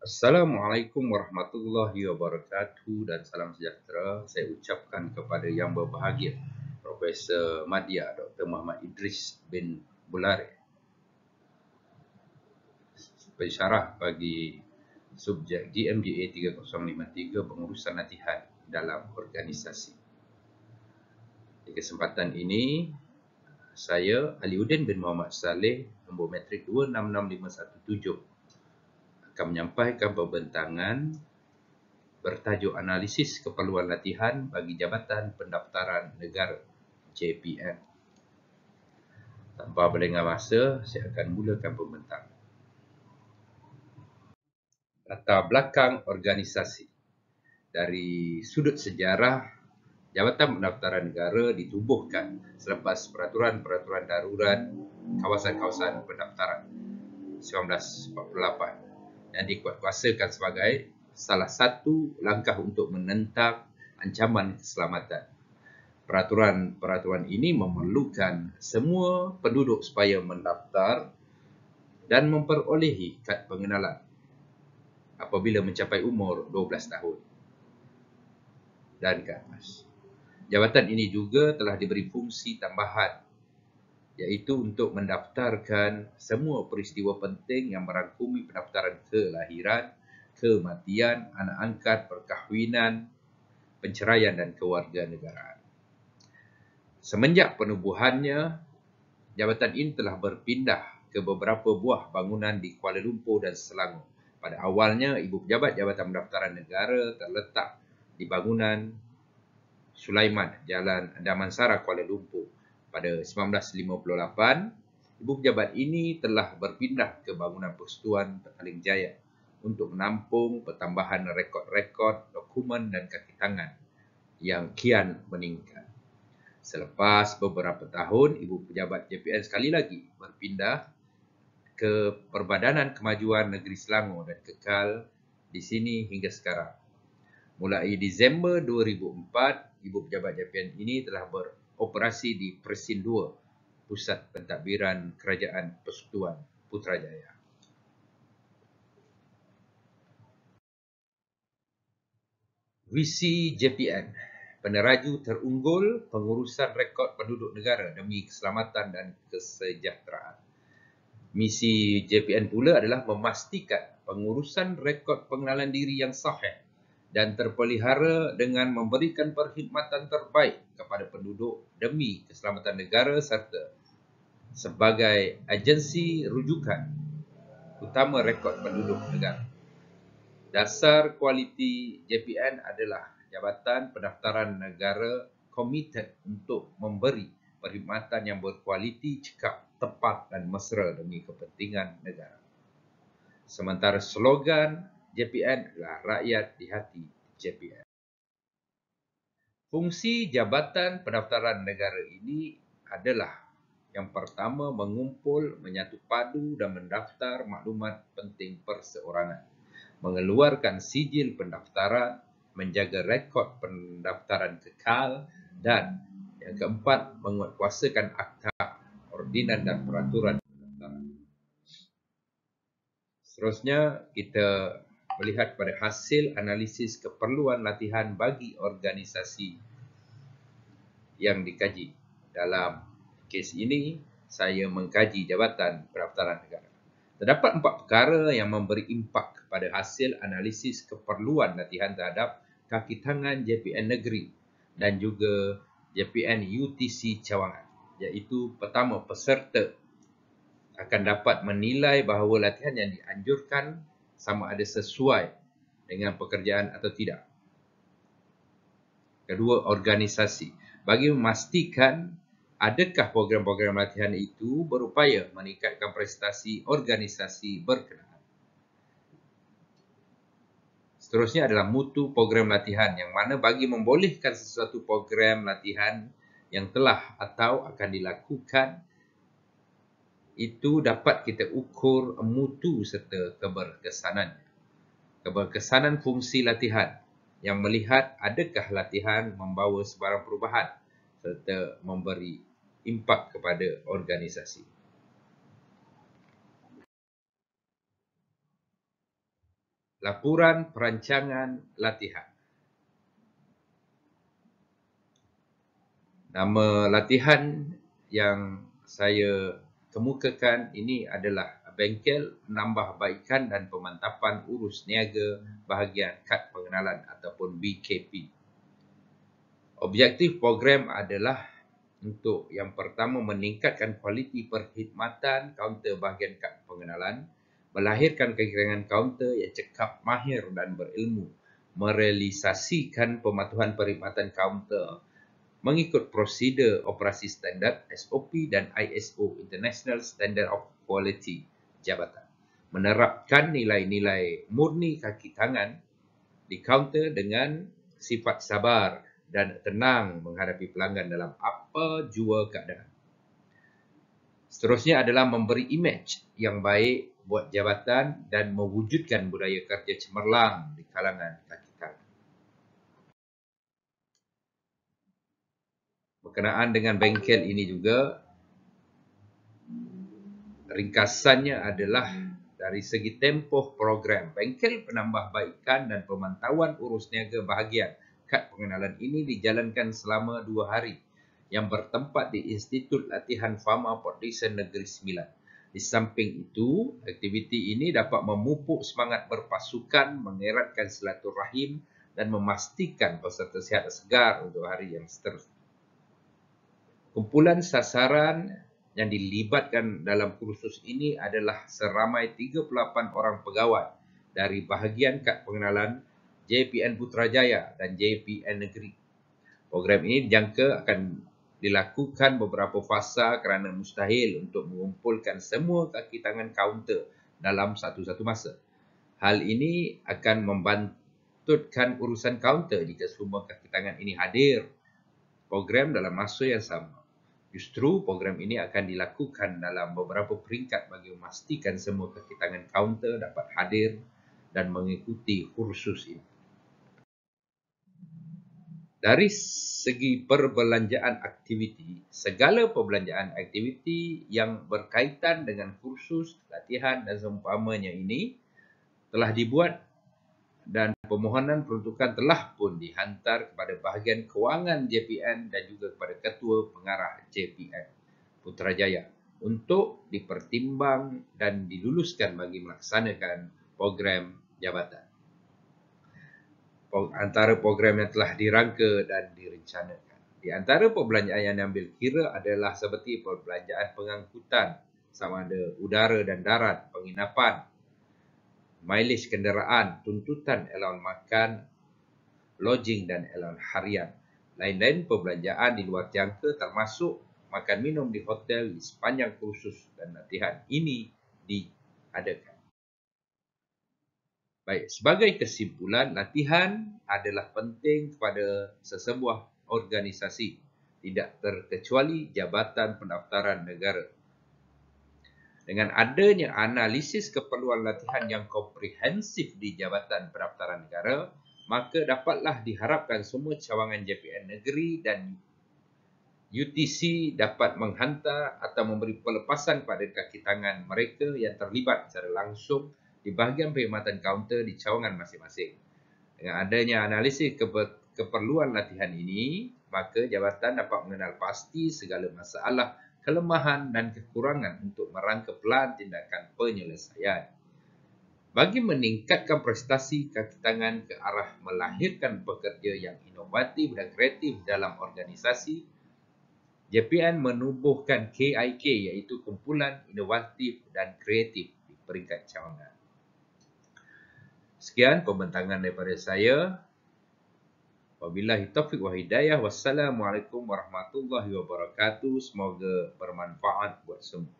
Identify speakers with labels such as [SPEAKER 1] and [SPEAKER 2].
[SPEAKER 1] Assalamualaikum warahmatullahi wabarakatuh dan salam sejahtera saya ucapkan kepada yang berbahagia Profesor Madya Dr. Muhammad Idris bin Bulare, pensyarah bagi subjek GMDA 3053 pengurusan latihan dalam organisasi. Di kesempatan ini saya Aliuddin bin Muhammad Saleh, nombor matrik 266517, akan menyampaikan pembentangan bertajuk analisis keperluan latihan bagi Jabatan Pendaftaran Negara JPN. Tanpa berlengah masa, saya akan mulakan pembentangan. Latar belakang organisasi. Dari sudut sejarah, Jabatan Pendaftaran Negara ditubuhkan selepas peraturan-peraturan darurat kawasan-kawasan pendaftaran 1948 yang dikuatkuasakan sebagai salah satu langkah untuk menentang ancaman keselamatan. Peraturan-peraturan ini memerlukan semua penduduk supaya mendaftar dan memperolehi kad pengenalan apabila mencapai umur 12 tahun dan ke atas. Jabatan ini juga telah diberi fungsi tambahan, iaitu untuk mendaftarkan semua peristiwa penting yang merangkumi pendaftaran kelahiran, kematian, anak angkat, perkahwinan, penceraian dan kewarganegaraan. Semenjak penubuhannya, jabatan ini telah berpindah ke beberapa buah bangunan di Kuala Lumpur dan Selangor. Pada awalnya, Ibu Pejabat Jabatan Pendaftaran Negara terletak di bangunan Sulaiman, Jalan Damansara, Kuala Lumpur. Pada 1958, Ibu Pejabat ini telah berpindah ke bangunan Persekutuan Petaling Jaya untuk menampung pertambahan rekod-rekod, dokumen dan kaki tangan yang kian meningkat. Selepas beberapa tahun, Ibu Pejabat JPN sekali lagi berpindah ke Perbadanan Kemajuan Negeri Selangor dan kekal di sini hingga sekarang. Mulai Disember 2004, Ibu Pejabat JPN ini telah beroperasi di Presin 2, Pusat Pentadbiran Kerajaan Persekutuan Putrajaya. Visi JPN, peneraju terunggul pengurusan rekod penduduk negara demi keselamatan dan kesejahteraan. Misi JPN pula adalah memastikan pengurusan rekod pengenalan diri yang sahih dan terpelihara dengan memberikan perkhidmatan terbaik kepada penduduk demi keselamatan negara serta sebagai agensi rujukan utama rekod penduduk negara. Dasar kualiti JPN adalah Jabatan Pendaftaran Negara komited untuk memberi perkhidmatan yang berkualiti, cekap, tepat dan mesra demi kepentingan negara. Sementara slogan JPN adalah rakyat di hati JPN. Fungsi Jabatan Pendaftaran Negara ini adalah yang pertama, mengumpul, menyatu padu dan mendaftar maklumat penting perseorangan, mengeluarkan sijil pendaftaran, menjaga rekod pendaftaran kekal, dan yang keempat, menguatkuasakan akta, ordinan dan peraturan pendaftaran. Seterusnya, kita melihat pada hasil analisis keperluan latihan bagi organisasi yang dikaji. Dalam kes ini, saya mengkaji Jabatan Pendaftaran Negara. Terdapat 4 perkara yang memberi impak kepada hasil analisis keperluan latihan terhadap kaki tangan JPN Negeri dan juga JPN UTC Cawangan, iaitu pertama, peserta akan dapat menilai bahawa latihan yang dianjurkan sama ada sesuai dengan pekerjaan atau tidak. Kedua, organisasi, bagi memastikan adakah program-program latihan itu berupaya meningkatkan prestasi organisasi berkenaan. Seterusnya adalah mutu program latihan, yang mana bagi membolehkan sesuatu program latihan yang telah atau akan dilakukan, itu dapat kita ukur mutu serta keberkesanan. Keberkesanan fungsi latihan, yang melihat adakah latihan membawa sebarang perubahan serta memberi impak kepada organisasi. laporan perancangan latihan. Nama latihan yang saya kemukakan ini adalah Bengkel Penambahbaikan dan Pemantapan Urus Niaga Bahagian Kad Pengenalan ataupun BKP. Objektif program adalah untuk yang pertama meningkatkan kualiti perkhidmatan kaunter bahagian kad pengenalan, melahirkan kekurangan kaunter yang cekap, mahir dan berilmu, merealisasikan pematuhan perkhidmatan kaunter mengikut prosedur operasi standard SOP dan ISO International Standard of Quality Jabatan, menerapkan nilai-nilai murni kaki tangan di kaunter dengan sifat sabar dan tenang menghadapi pelanggan dalam apa jua keadaan. Seterusnya adalah memberi imej yang baik buat jabatan dan mewujudkan budaya kerja cemerlang di kalangan kaki tangan. Berkenaan dengan bengkel ini juga, ringkasannya adalah dari segi tempoh program, Bengkel Penambahbaikan dan Pemantauan Urus Niaga Bahagian Kad Pengenalan ini dijalankan selama 2 hari yang bertempat di Institut Latihan Fama Port Dickson Negeri Sembilan. Di samping itu, aktiviti ini dapat memupuk semangat berpasukan, mengeratkan silaturahim dan memastikan peserta sihat segar untuk hari yang seterusnya. Kumpulan sasaran yang dilibatkan dalam kursus ini adalah seramai 38 orang pegawai dari bahagian kad pengenalan JPN Putrajaya dan JPN Negeri. Program ini dijangka akan dilakukan beberapa fasa kerana mustahil untuk mengumpulkan semua kaki tangan kaunter dalam satu-satu masa. Hal ini akan membantutkan urusan kaunter jika semua kaki tangan ini hadir program dalam masa yang sama. Justru program ini akan dilakukan dalam beberapa peringkat bagi memastikan semua kaki tangan kaunter dapat hadir dan mengikuti kursus ini. Dari segi perbelanjaan aktiviti, segala perbelanjaan aktiviti yang berkaitan dengan kursus, latihan dan seumpamanya ini telah dibuat dan permohonan peruntukan telah pun dihantar kepada bahagian kewangan JPN dan juga kepada Ketua Pengarah JPN Putrajaya untuk dipertimbang dan diluluskan bagi melaksanakan program jabatan. Antara program yang telah dirangka dan direncanakan. Di antara perbelanjaan yang diambil kira adalah seperti perbelanjaan pengangkutan sama ada udara dan darat, penginapan, mileage kenderaan, tuntutan allowance makan, lodging dan allowance harian. Lain-lain perbelanjaan di luar jangka termasuk makan minum di hotel di sepanjang kursus dan latihan ini diadakan. Baik, sebagai kesimpulan, latihan adalah penting kepada sesebuah organisasi, tidak terkecuali Jabatan Pendaftaran Negara. Dengan adanya analisis keperluan latihan yang komprehensif di Jabatan Pendaftaran Negara, maka dapatlah diharapkan semua cawangan JPN negeri dan UTC dapat menghantar atau memberi pelepasan pada kaki tangan mereka yang terlibat secara langsung di bahagian perkhidmatan kaunter di cawangan masing-masing. Dengan adanya analisis keperluan latihan ini, maka jabatan dapat mengenal pasti segala masalah, kelemahan dan kekurangan untuk merangka pelan tindakan penyelesaian. Bagi meningkatkan prestasi kaki tangan ke arah melahirkan pekerja yang inovatif dan kreatif dalam organisasi, JPN menubuhkan KIK iaitu Kumpulan Inovatif dan Kreatif di peringkat cawangan. Sekian pembentangan daripada saya. Wabillahi taufiq wa hidayah. Wassalamualaikum warahmatullahi wabarakatuh. Semoga bermanfaat buat semua.